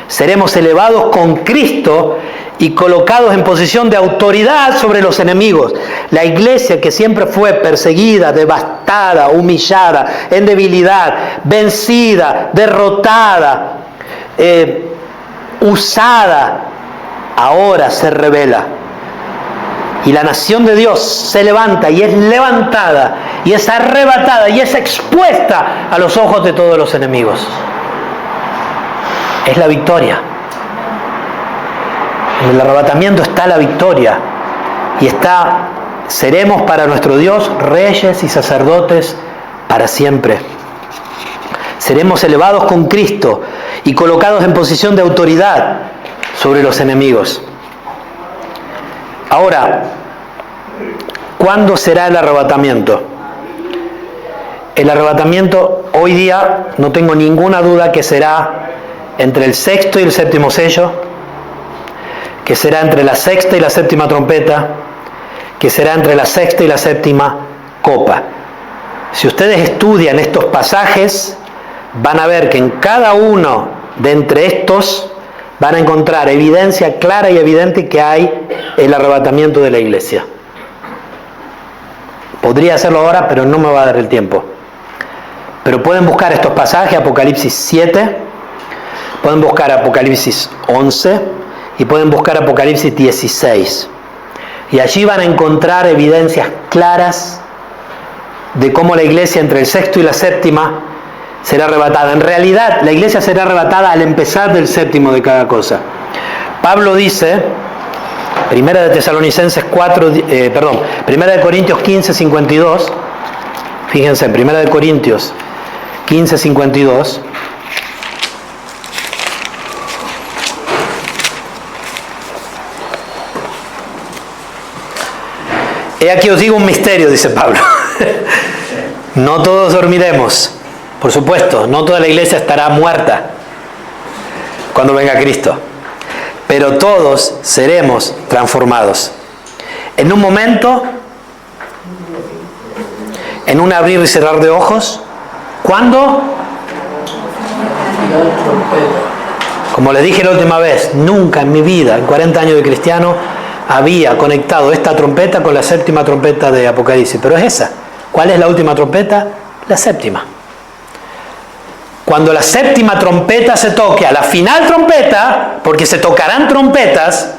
Seremos elevados con Cristo y colocados en posición de autoridad sobre los enemigos. La iglesia, que siempre fue perseguida, devastada, humillada, en debilidad, vencida, derrotada, usada, ahora se revela. Y la nación de Dios se levanta y es levantada y es arrebatada y es expuesta a los ojos de todos los enemigos. Es la victoria. En el arrebatamiento está la victoria y seremos para nuestro Dios reyes y sacerdotes para siempre. Seremos elevados con Cristo y colocados en posición de autoridad sobre los enemigos. Ahora, ¿cuándo será el arrebatamiento? El arrebatamiento hoy día no tengo ninguna duda que será entre el sexto y el séptimo sello, que será entre la sexta y la séptima trompeta, que será entre la sexta y la séptima copa. Si ustedes estudian estos pasajes, van a ver que en cada uno de entre estos van a encontrar evidencia clara y evidente que hay el arrebatamiento de la iglesia. Podría hacerlo ahora, pero no me va a dar el tiempo. Pero pueden buscar estos pasajes, Apocalipsis 7, pueden buscar Apocalipsis 11 y pueden buscar Apocalipsis 16. Y allí van a encontrar evidencias claras de cómo la iglesia entre el sexto y la séptima será arrebatada. En realidad, la iglesia será arrebatada al empezar del séptimo de cada cosa. Pablo dice, Primera de Corintios 15, 52, fíjense, Primera de Corintios 15, 52, he aquí os digo un misterio, dice Pablo. No todos dormiremos. Por supuesto, no toda la iglesia estará muerta cuando venga Cristo. Pero todos seremos transformados. En un momento, en un abrir y cerrar de ojos. ¿Cuándo? Como les dije la última vez, nunca en mi vida, en 40 años de cristiano, había conectado esta trompeta con la séptima trompeta de Apocalipsis. Pero es esa. ¿Cuál es la última trompeta? La séptima. Cuando la séptima trompeta se toque, a la final trompeta, porque se tocarán trompetas,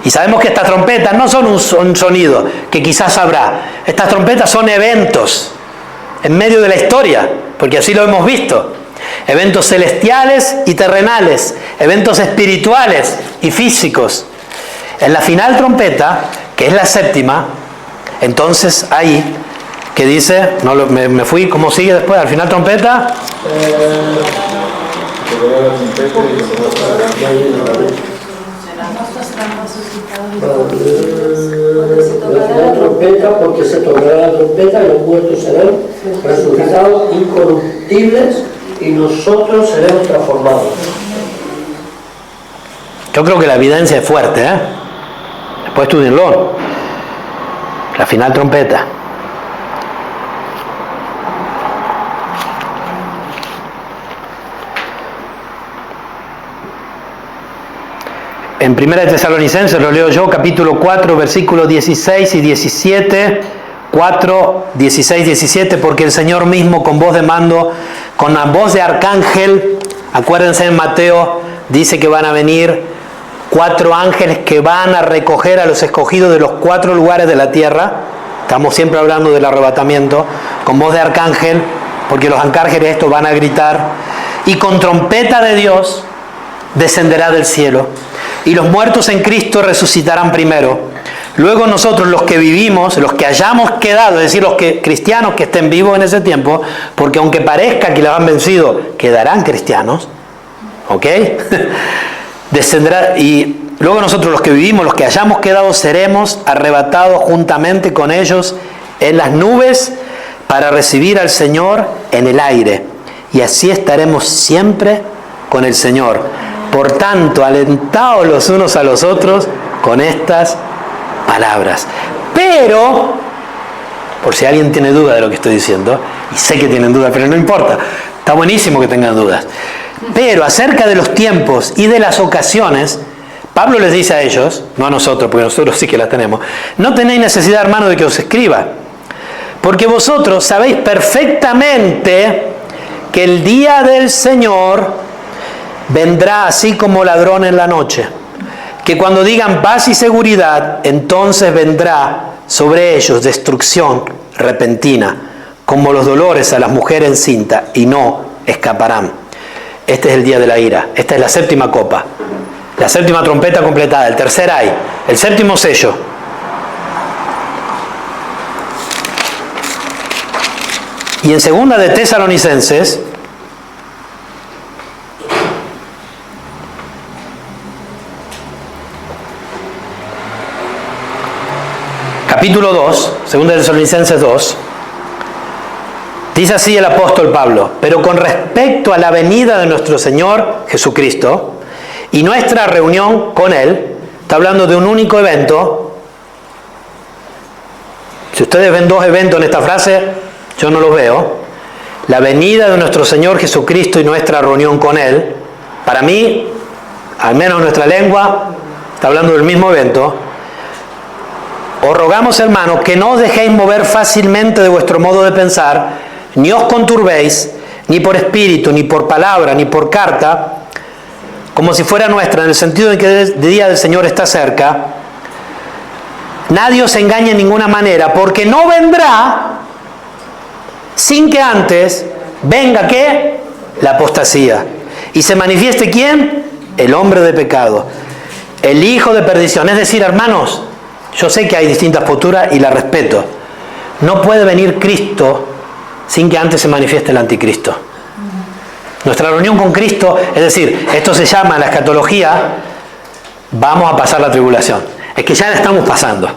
y sabemos que estas trompetas no son un sonido que quizás habrá. Estas trompetas son eventos en medio de la historia, porque así lo hemos visto. Eventos celestiales y terrenales, eventos espirituales y físicos. En la final trompeta, que es la séptima, entonces ahí, que dice, me fui, ¿cómo sigue después? Al final trompeta. La trompeta, porque se tocará la trompeta y los muertos serán resucitados incorruptibles y nosotros seremos transformados. Yo creo que la evidencia es fuerte, ¿eh? Después estudienlo. La final trompeta. En Primera de Tesalonicenses, lo leo yo, capítulo 4, versículos 16 y 17, 4, 16, 17, porque el Señor mismo con voz de mando, con la voz de arcángel, acuérdense en Mateo, dice que van a venir 4 ángeles que van a recoger a los escogidos de los 4 lugares de la tierra. Estamos siempre hablando del arrebatamiento, con voz de arcángel, porque los arcángeles estos van a gritar, y con trompeta de Dios descenderá del cielo. Y los muertos en Cristo resucitarán primero. Luego nosotros, los que vivimos, los que hayamos quedado, es decir, los cristianos que estén vivos en ese tiempo, porque aunque parezca que los han vencido, quedarán cristianos, ¿ok? Descenderá, y luego nosotros, los que vivimos, los que hayamos quedado, seremos arrebatados juntamente con ellos en las nubes para recibir al Señor en el aire. Y así estaremos siempre con el Señor. Por tanto, alentaos los unos a los otros con estas palabras. Pero, por si alguien tiene duda de lo que estoy diciendo, y sé que tienen dudas, pero no importa, está buenísimo que tengan dudas. Pero acerca de los tiempos y de las ocasiones, Pablo les dice a ellos, no a nosotros, porque nosotros sí que las tenemos, no tenéis necesidad, hermano, de que os escriba, porque vosotros sabéis perfectamente que el día del Señor vendrá así como ladrón en la noche. Que cuando digan paz y seguridad, entonces vendrá sobre ellos destrucción repentina, como los dolores a las mujeres encinta, y no escaparán. Este es el día de la ira. Esta es la séptima copa, la séptima trompeta completada, el tercer ay, el séptimo sello. Y en segunda de Tesalonicenses, capítulo 2, segunda de Tesalonicenses 2, dice así el apóstol Pablo: pero con respecto a la venida de nuestro Señor Jesucristo y nuestra reunión con Él, está hablando de un único evento. Si ustedes ven dos eventos en esta frase, yo no los veo. La venida de nuestro Señor Jesucristo y nuestra reunión con Él, para mí, al menos en nuestra lengua, está hablando del mismo evento. Os rogamos, hermanos, que no os dejéis mover fácilmente de vuestro modo de pensar, ni os conturbéis, ni por espíritu, ni por palabra, ni por carta, como si fuera nuestra, en el sentido de que el día del Señor está cerca. Nadie os engañe en ninguna manera, porque no vendrá sin que antes venga, ¿qué? La apostasía. Y se manifieste, ¿quién? El hombre de pecado, el hijo de perdición. Es decir, hermanos, yo sé que hay distintas posturas y las respeto. No puede venir Cristo sin que antes se manifieste el anticristo. Nuestra reunión con Cristo, es decir, esto se llama en la escatología, vamos a pasar la tribulación. Es que ya la estamos pasando.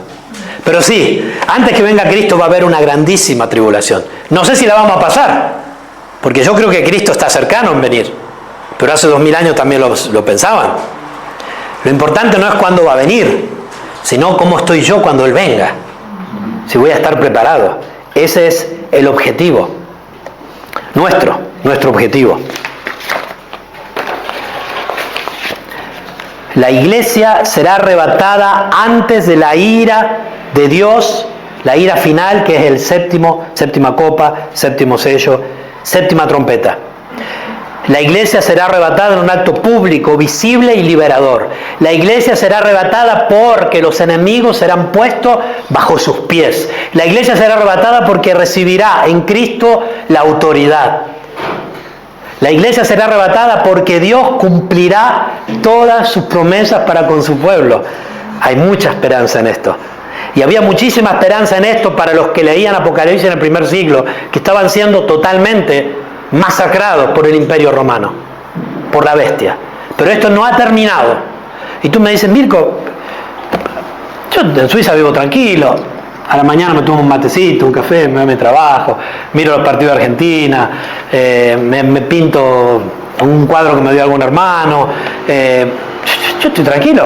Pero sí, antes que venga Cristo va a haber una grandísima tribulación. No sé si la vamos a pasar, porque yo creo que Cristo está cercano en venir. Pero hace 2000 años también lo pensaban. Lo importante no es cuándo va a venir, sino cómo estoy yo cuando Él venga. Si voy a estar preparado. Ese es el objetivo. Nuestro objetivo. La iglesia será arrebatada antes de la ira de Dios, la ira final, que es el séptima copa, séptimo sello, séptima trompeta. La iglesia será arrebatada en un acto público, visible y liberador. La iglesia será arrebatada porque los enemigos serán puestos bajo sus pies. La iglesia será arrebatada porque recibirá en Cristo la autoridad. La iglesia será arrebatada porque Dios cumplirá todas sus promesas para con su pueblo. Hay mucha esperanza en esto. Y había muchísima esperanza en esto para los que leían Apocalipsis en el primer siglo, que estaban siendo totalmente masacrados por el Imperio Romano, por la bestia. Pero esto no ha terminado. Y tú me dices, Mirko, yo en Suiza vivo tranquilo. A la mañana me tomo un matecito, un café, me voy a mi trabajo, miro los partidos de Argentina, me pinto un cuadro que me dio algún hermano. Yo estoy tranquilo.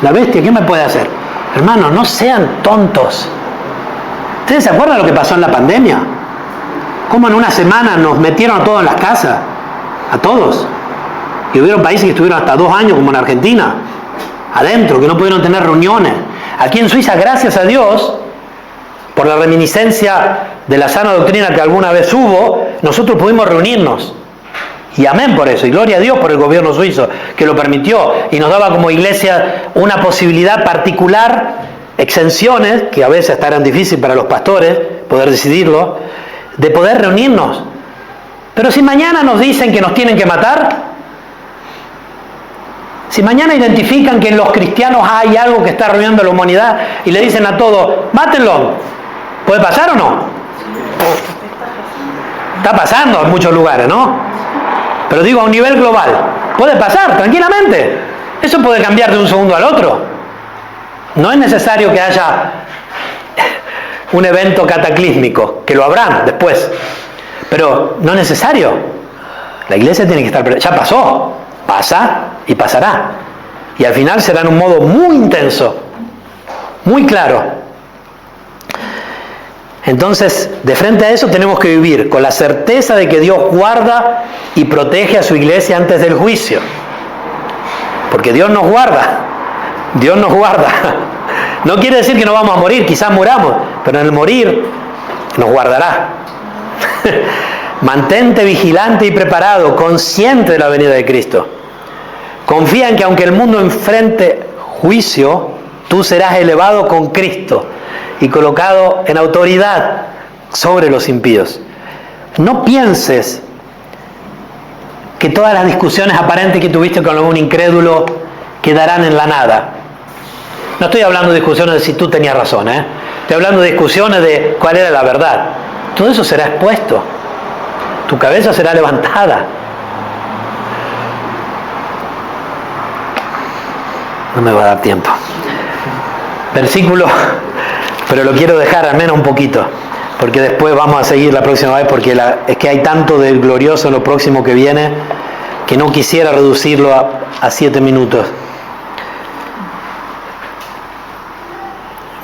La bestia, ¿qué me puede hacer? Hermanos, no sean tontos. ¿Ustedes se acuerdan de lo que pasó en la pandemia? Cómo en una semana nos metieron a todos en las casas, a todos. Y hubieron países que estuvieron hasta 2 años, como en Argentina, adentro, que no pudieron tener reuniones. Aquí en Suiza, gracias a Dios, por la reminiscencia de la sana doctrina que alguna vez hubo, nosotros pudimos reunirnos. Y amén por eso, y gloria a Dios por el gobierno suizo que lo permitió y nos daba como iglesia una posibilidad particular, exenciones, que a veces hasta eran difíciles para los pastores poder decidirlo, de poder reunirnos. Pero si mañana nos dicen que nos tienen que matar, si mañana identifican que en los cristianos hay algo que está arruinando la humanidad y le dicen a todos, mátenlo, ¿puede pasar o no? Está pasando en muchos lugares, ¿no? Pero digo, a un nivel global, puede pasar tranquilamente. Eso puede cambiar de un segundo al otro. No es necesario que haya un evento cataclísmico, que lo habrán después, pero no es necesario. La iglesia tiene que estar preparada. Ya pasó, pasa y pasará. Y al final será en un modo muy intenso, muy claro. Entonces, de frente a eso tenemos que vivir con la certeza de que Dios guarda y protege a su iglesia antes del juicio. Porque Dios nos guarda. Dios nos guarda. No quiere decir que no vamos a morir, quizás muramos, pero en el morir nos guardará. Mantente vigilante y preparado, consciente de la venida de Cristo. Confía en que aunque el mundo enfrente juicio, tú serás elevado con Cristo y colocado en autoridad sobre los impíos. No pienses que todas las discusiones aparentes que tuviste con algún incrédulo quedarán en la nada. No estoy hablando de discusiones de si tú tenías razón, Estoy hablando de discusiones de cuál era la verdad. Todo eso será expuesto. Tu cabeza será levantada. No me va a dar tiempo. Versículo, pero lo quiero dejar al menos un poquito, porque después vamos a seguir la próxima vez, porque es que hay tanto del glorioso en lo próximo que viene, que no quisiera reducirlo a 7 minutos.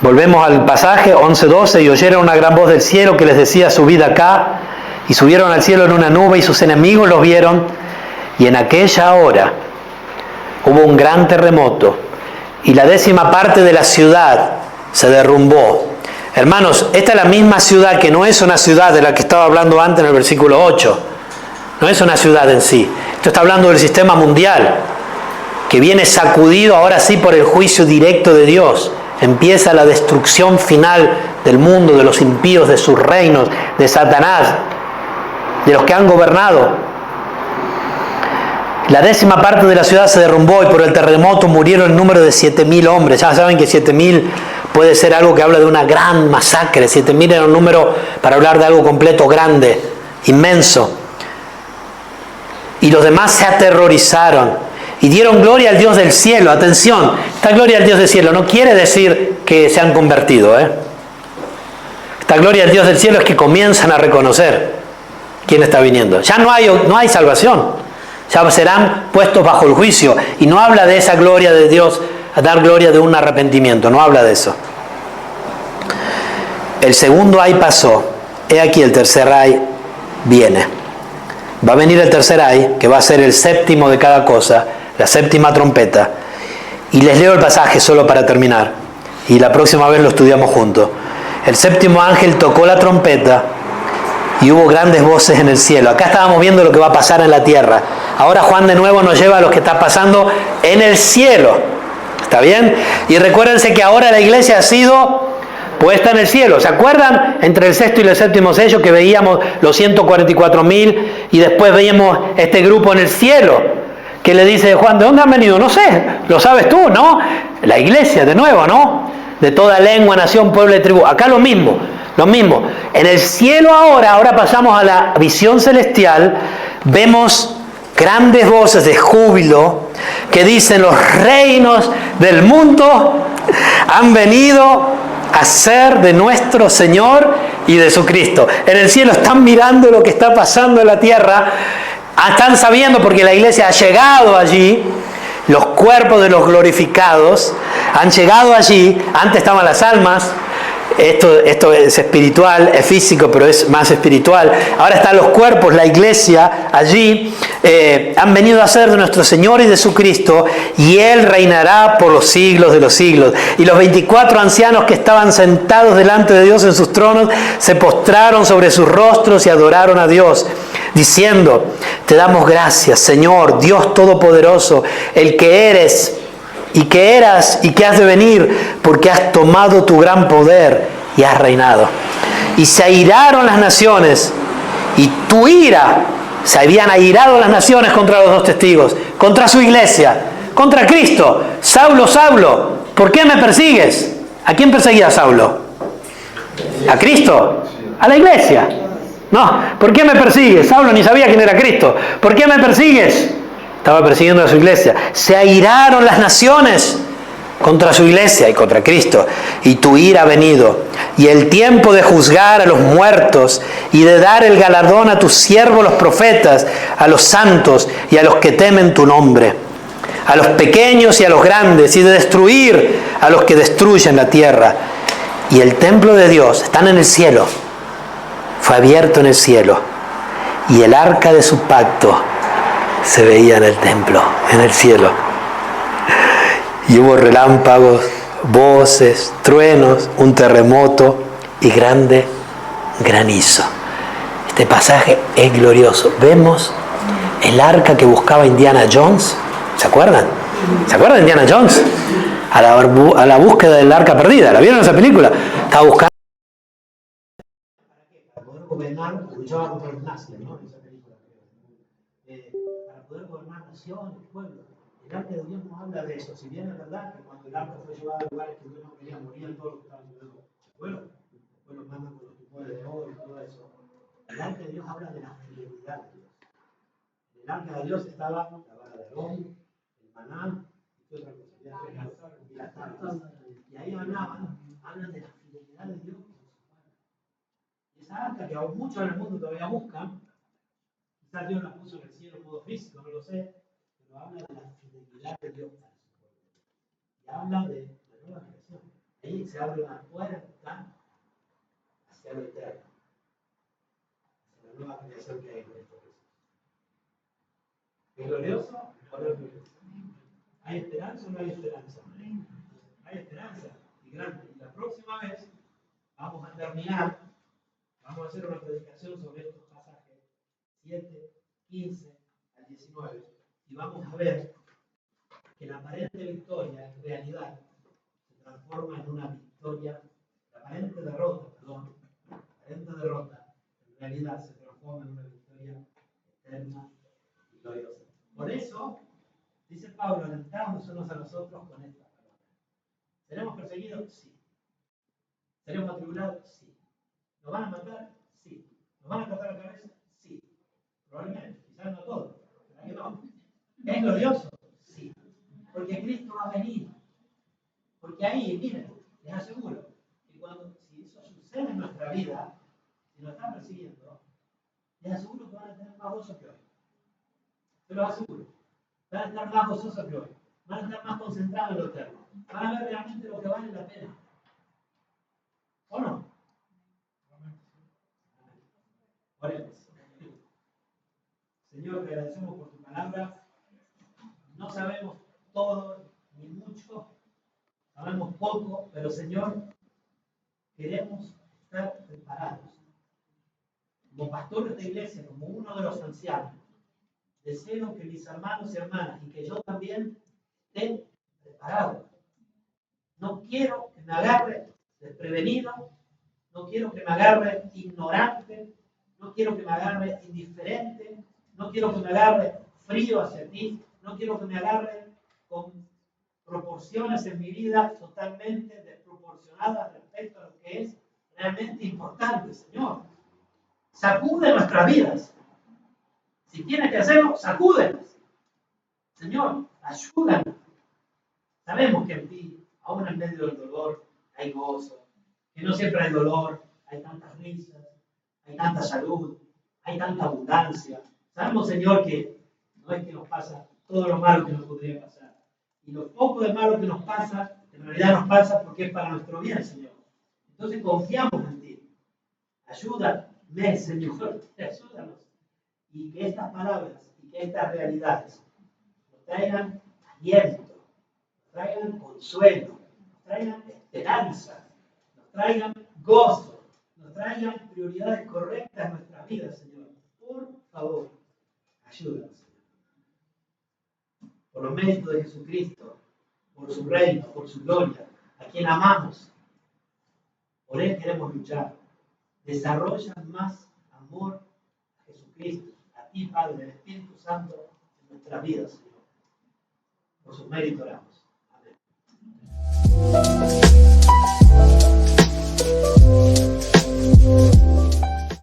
Volvemos al pasaje 11:12, y oyeron una gran voz del cielo que les decía: subid acá, y subieron al cielo en una nube, y sus enemigos los vieron, y en aquella hora hubo un gran terremoto, y la 10ª parte de la ciudad se derrumbó. Hermanos, esta es la misma ciudad, que no es una ciudad de la que estaba hablando antes en el versículo 8. No es una ciudad en sí. Esto está hablando del sistema mundial, que viene sacudido ahora sí por el juicio directo de Dios. Empieza la destrucción final del mundo, de los impíos, de sus reinos, de Satanás, de los que han gobernado. La 10ª parte de la ciudad se derrumbó, y por el terremoto murieron el número de 7.000 hombres. Ya saben que 7.000 puede ser algo que habla de una gran masacre. 7.000 era un número para hablar de algo completo, grande, inmenso. Y los demás se aterrorizaron y dieron gloria al Dios del cielo. Atención, esta gloria al Dios del cielo no quiere decir que se han convertido. Esta gloria al Dios del cielo es que comienzan a reconocer quién está viniendo. Ya no hay salvación. Ya serán puestos bajo el juicio. Y no habla de esa gloria de Dios, a dar gloria de un arrepentimiento. No habla de eso. El segundo ay pasó. He aquí el tercer ay viene. Va a venir el tercer ay, que va a ser el 7º de cada cosa, la 7ª trompeta. Y les leo el pasaje solo para terminar. Y la próxima vez lo estudiamos juntos. El 7º ángel tocó la trompeta, y hubo grandes voces en el cielo. Acá estábamos viendo lo que va a pasar en la tierra. Ahora Juan de nuevo nos lleva a lo que está pasando en el cielo. ¿Está bien? Y recuérdense que ahora la iglesia ha sido puesta en el cielo. ¿Se acuerdan? Entre el 6º y el 7º sello que veíamos los 144.000, y después veíamos este grupo en el cielo, que le dice Juan: ¿de dónde han venido? No sé, lo sabes tú, ¿no? La iglesia, de nuevo, ¿no? De toda lengua, nación, pueblo y tribu. Acá lo mismo. En el cielo ahora pasamos a la visión celestial, vemos grandes voces de júbilo que dicen: los reinos del mundo han venido a ser de nuestro Señor y de su Cristo. En el cielo están mirando lo que está pasando en la tierra, están sabiendo, porque la iglesia ha llegado allí, los cuerpos de los glorificados han llegado allí. Antes estaban las almas. Esto es espiritual, es físico, pero es más espiritual. Ahora están los cuerpos, la iglesia allí. Han venido a ser de nuestro Señor y de su Cristo, y Él reinará por los siglos de los siglos. Y los 24 ancianos que estaban sentados delante de Dios en sus tronos se postraron sobre sus rostros y adoraron a Dios, diciendo: te damos gracias, Señor, Dios Todopoderoso, el que eres y que eras y que has de venir, porque has tomado tu gran poder y has reinado. Y se airaron las naciones, y tu ira, se habían airado las naciones contra los dos testigos, contra su iglesia, contra Cristo. Saulo, Saulo, ¿por qué me persigues? ¿A quién perseguía Saulo? ¿A Cristo? ¿A la iglesia? No, ¿por qué me persigues? Saulo ni sabía quién era Cristo. ¿Por qué me persigues? Estaba persiguiendo a su iglesia. Se airaron las naciones contra su iglesia y contra Cristo, y tu ira ha venido, y el tiempo de juzgar a los muertos y de dar el galardón a tus siervos los profetas, a los santos y a los que temen tu nombre, a los pequeños y a los grandes, y de destruir a los que destruyen la tierra. Y el templo de Dios, están en el cielo, fue abierto en el cielo, y el arca de su pacto se veía en el templo, en el cielo. Y hubo relámpagos, voces, truenos, un terremoto y grande granizo. Este pasaje es glorioso. Vemos el arca que buscaba Indiana Jones. ¿Se acuerdan? ¿Se acuerdan de Indiana Jones? A la búsqueda del arca perdida. ¿La vieron esa película? Estaba buscando. Para poder gobernar, luchaba contra los nazis, ¿no? Esa película. Para poder gobernar naciones, pueblos. El arca de Dios no habla de eso. Si bien es verdad que cuando el arca fue llevado a lugares que Dios no quería, morían todos los que estaban luego. Bueno, después los mandan con los tumores de oro y todo eso. El arca de Dios habla de la fidelidad de Dios. En el arca de Dios estaba la vara de Aarón, el maná, y otra cosa, y las tablas. Y ahí hablan de la fidelidad de Dios. Y esa arca que aún muchos en el mundo todavía buscan, quizás Dios la puso en el cielo en modo físico, no lo sé, pero habla de la fidelidad de Dios para su pueblo. Y habla de la nueva creación. Ahí se abre una puerta hacia lo eterno. La nueva creación que hay en Cristo Jesús. ¿Es glorioso o no es glorioso? ¿Hay esperanza o no hay esperanza? Hay esperanza y grande. Y la próxima vez vamos a terminar, vamos a hacer una predicación sobre estos pasajes 7, 15 al 19 y vamos a ver que la aparente victoria en realidad se transforma en una victoria, la aparente derrota en realidad se transforma en una victoria eterna y gloriosa. Por eso, dice Pablo, alentamos unos a los otros con esta palabra. ¿Seremos perseguidos? Sí. ¿Seremos atribulados? Sí. ¿Nos van a matar? Sí. ¿Nos van a cortar la cabeza? Sí. Probablemente, quizás no todos, ¿verdad que no? ¿Es glorioso? Sí. Porque Cristo va a venir. Porque ahí, miren, les aseguro que si eso sucede en nuestra vida, si nos están persiguiendo, les aseguro que van a tener más gozo que hoy. Se los aseguro. Van a estar más gozosos que hoy. Van a estar más concentrados en lo eterno. Van a ver realmente lo que vale la pena. ¿O no? Oremos. Señor, te agradecemos por tu palabra. No sabemos todo ni mucho. Sabemos poco, pero Señor, queremos estar preparados. Como pastor de esta iglesia, como uno de los ancianos, deseo que mis hermanos y hermanas y que yo también esté preparado. No quiero que me agarre desprevenido, no quiero que me agarre ignorante, no quiero que me agarre indiferente, no quiero que me agarre frío hacia ti, no quiero que me agarre con proporciones en mi vida totalmente desproporcionadas respecto a lo que es realmente importante, Señor. Sacude nuestras vidas. Si tienes que hacerlo, sacúdenos. Señor, ayúdanos. Sabemos que en ti, aún en medio del dolor, hay gozo. Que no siempre hay dolor, hay tantas risas, hay tanta salud, hay tanta abundancia. Sabemos, Señor, que no es que nos pasa todo lo malo que nos podría pasar. Y lo poco de malo que nos pasa, en realidad nos pasa porque es para nuestro bien, Señor. Entonces confiamos en ti. Ayúdame, Señor, ayúdanos. Y que estas palabras y que estas realidades nos traigan aliento, nos traigan consuelo, nos traigan esperanza, nos traigan gozo, nos traigan prioridades correctas en nuestras vidas, Señor. Por favor, ayúdanos, Señor. Por los méritos de Jesucristo, por su reino, por su gloria, a quien amamos. Por Él queremos luchar. Desarrolla más amor a Jesucristo, a ti, Padre, el Espíritu Santo, en nuestras vidas, Señor. Por sus méritos oramos.